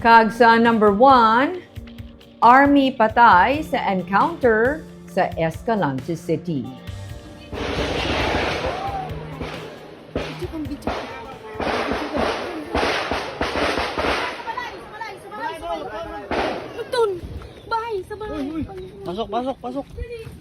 Kag sa number 1, Army patay sa encounter sa Escalante City. Pasok.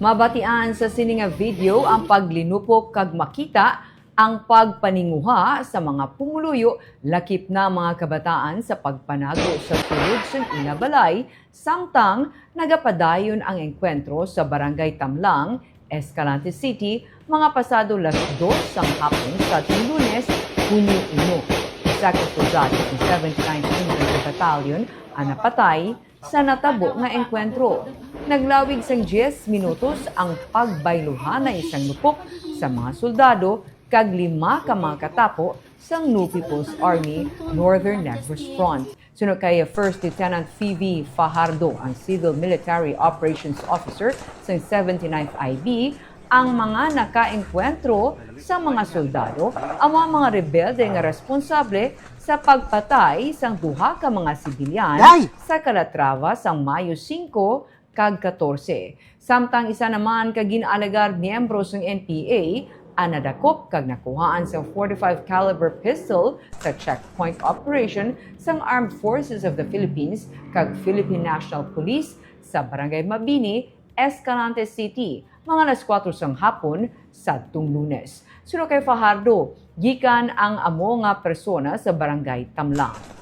Mabatian sa sininga video ang paglinupok kag makita ang pagpaninguha sa mga pumuluyo lakip na mga kabataan sa pagpanago sa sulod sa Inabalay, samtang nagapadayon ang engkwentro sa Barangay Tamlang, Escalante City, mga pasado 2:00 sang hapon sa Lunes, Hunyo 1. Isa ka soldado ng 79th Infantry Battalion ang napatay sa natabo nga engkwentro. Naglawig sang 10 minutos ang pagbayluhan na isang nupok sa mga soldado kag 5 ka mga katapo sang New People's Army Northern Negros Front. Sunod kay First Lieutenant Phoebe Fajardo, ang Civil Military Operations Officer sa 79th IB, ang mga nakaengkwentro sa mga soldado ang mga rebelde nga responsable sa pagpatay sang duha ka mga sibilyan sa Calatrava sang Mayo 5 kag 14. Samtang isa naman ka ginalagar miyembro ng NPA ang nadakop kag nakuhaan sa 45 caliber pistol sa checkpoint operation sang Armed Forces of the Philippines kag Philippine National Police sa Barangay Mabini, Escalante City, mga 4:00 sang hapon sadtong Lunes. Sunod kay Fajardo, gikan ang amo nga persona sa Barangay Tamlang.